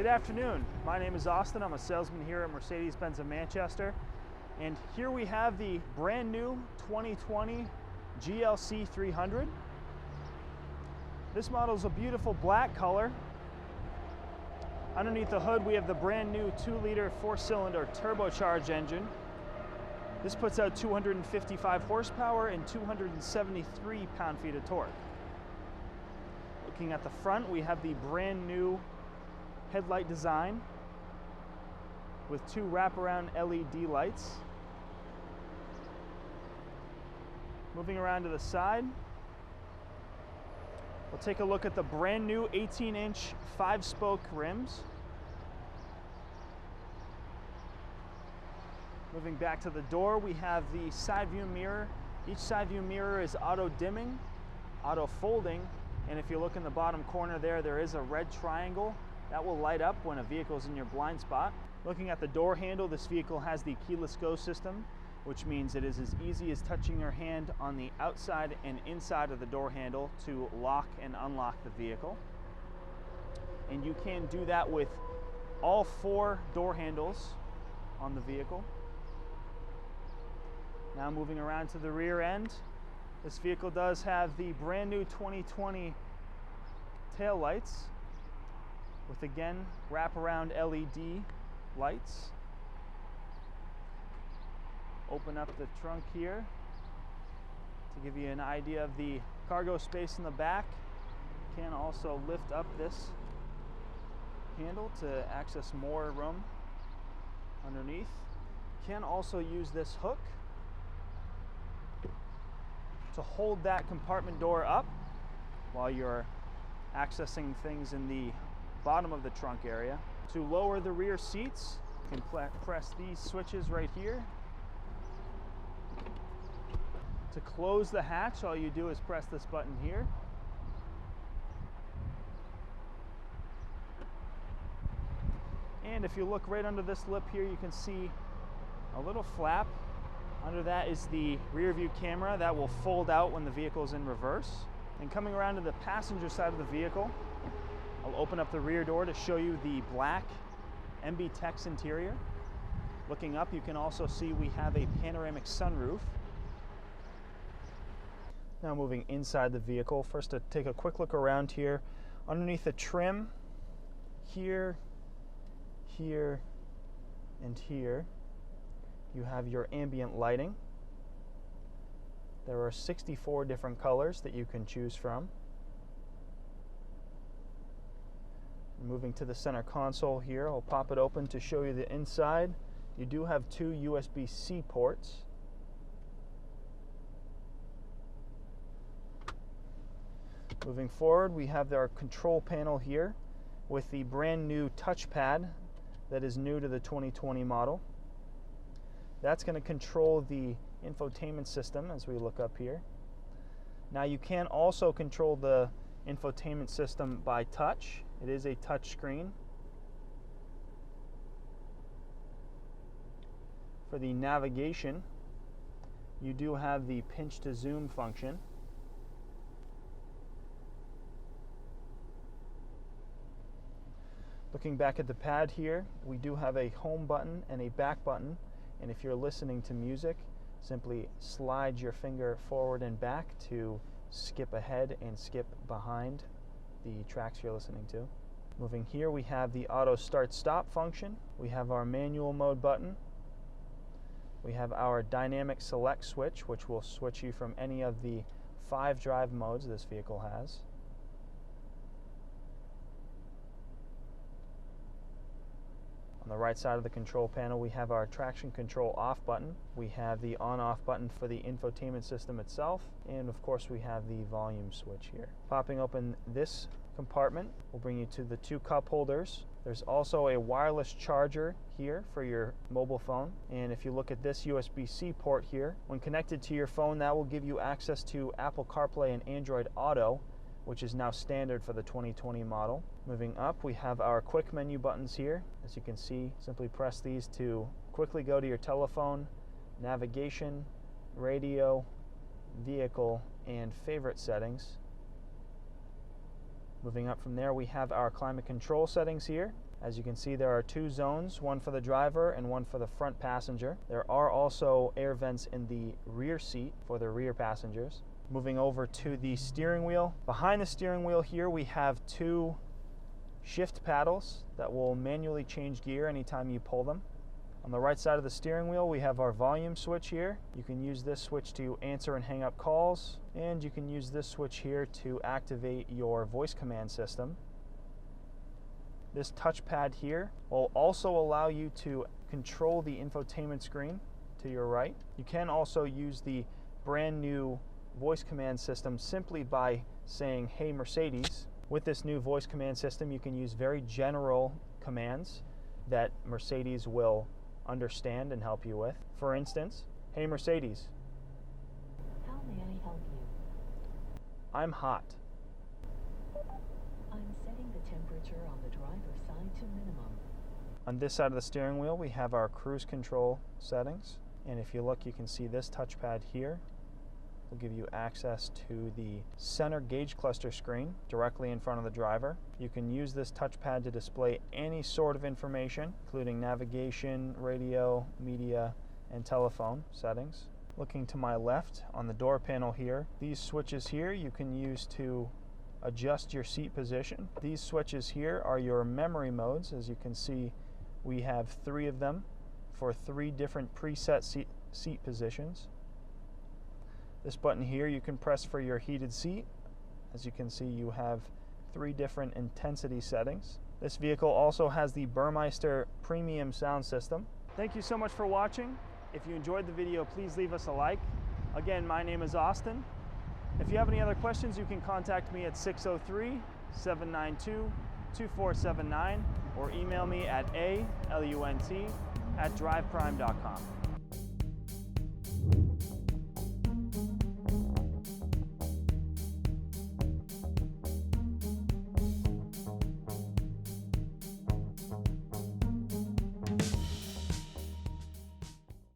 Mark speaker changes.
Speaker 1: Good afternoon. My name is Austin. I'm a salesman here at Mercedes-Benz of Manchester. And here we have the brand new 2020 GLC 300. This model is a beautiful black color. Underneath the hood, we have the brand new 2-liter 4-cylinder turbocharged engine. This puts out 255 horsepower and 273 pound-feet of torque. Looking at the front, we have the brand new headlight design with 2 wraparound LED lights. Moving around to the side, we'll take a look at the brand new 18-inch 5-spoke rims. Moving back to the door, we have the side view mirror. Each side view mirror is auto dimming, auto folding, and if you look in the bottom corner there is a red triangle that will light up when a vehicle is in your blind spot. Looking at the door handle, this vehicle has the keyless go system, which means it is as easy as touching your hand on the outside and inside of the door handle to lock and unlock the vehicle. And you can do that with all 4 door handles on the vehicle. Now moving around to the rear end, this vehicle does have the brand new 2020 tail lights with, again, wraparound LED lights. Open up the trunk here to give you an idea of the cargo space in the back. Can also lift up this handle to access more room underneath. Can also use this hook to hold that compartment door up while you're accessing things in the bottom of the trunk area. To lower the rear seats, you can press these switches right here. To close the hatch, all you do is press this button here. And if you look right under this lip here, you can see a little flap. Under that is the rear view camera that will fold out when the vehicle is in reverse. And coming around to the passenger side of the vehicle, I'll open up the rear door to show you the black MB Tex interior. Looking up, you can also see we have a panoramic sunroof. Now moving inside the vehicle, first to take a quick look around here. Underneath the trim, here, here, and here, you have your ambient lighting. There are 64 different colors that you can choose from. Moving to the center console here, I'll pop it open to show you the inside. You do have 2 USB-C ports. Moving forward, we have our control panel here with the brand new touchpad that is new to the 2020 model. That's going to control the infotainment system as we look up here. Now you can also control the infotainment system by touch. It is a touch screen. For the navigation, you do have the pinch to zoom function. Looking back at the pad here, we do have a home button and a back button. And if you're listening to music, simply slide your finger forward and back to skip ahead and skip behind the tracks you're listening to. Moving here, we have the auto start stop function. We have our manual mode button. We have our dynamic select switch, which will switch you from any of the 5 drive modes this vehicle has. On the right side of the control panel, we have our traction control off button. We have the on-off button for the infotainment system itself. And of course, we have the volume switch here. Popping open this compartment will bring you to the 2 cup holders. There's also a wireless charger here for your mobile phone. And if you look at this USB-C port here, when connected to your phone, that will give you access to Apple CarPlay and Android Auto, which is now standard for the 2020 model. Moving up, we have our quick menu buttons here. As you can see, simply press these to quickly go to your telephone, navigation, radio, vehicle, and favorite settings. Moving up from there, we have our climate control settings here. As you can see, there are 2 zones, one for the driver and one for the front passenger. There are also air vents in the rear seat for the rear passengers. Moving over to the steering wheel. Behind the steering wheel here, we have 2 shift paddles that will manually change gear anytime you pull them. On the right side of the steering wheel, we have our volume switch here. You can use this switch to answer and hang up calls, and you can use this switch here to activate your voice command system. This touchpad here will also allow you to control the infotainment screen to your right. You can also use the brand new voice command system simply by saying, "Hey Mercedes." With this new voice command system, you can use very general commands that Mercedes will understand and help you with. For instance, "Hey Mercedes."
Speaker 2: How may I help you?
Speaker 1: "I'm hot."
Speaker 2: I'm setting the temperature on the driver's side to minimum.
Speaker 1: On this side of the steering wheel, we have our cruise control settings. And if you look, you can see this touchpad here will give you access to the center gauge cluster screen directly in front of the driver. You can use this touchpad to display any sort of information, including navigation, radio, media, and telephone settings. Looking to my left on the door panel here, these switches here you can use to adjust your seat position. These switches here are your memory modes. As you can see, we have 3 of them for 3 different preset seat positions. This button here you can press for your heated seat. As you can see, you have 3 different intensity settings. This vehicle also has the Burmeister premium sound system. Thank you so much for watching. If you enjoyed the video, please leave us a like. Again, my name is Austin. If you have any other questions, you can contact me at 603-792-2479 or email me at alunt@driveprime.com.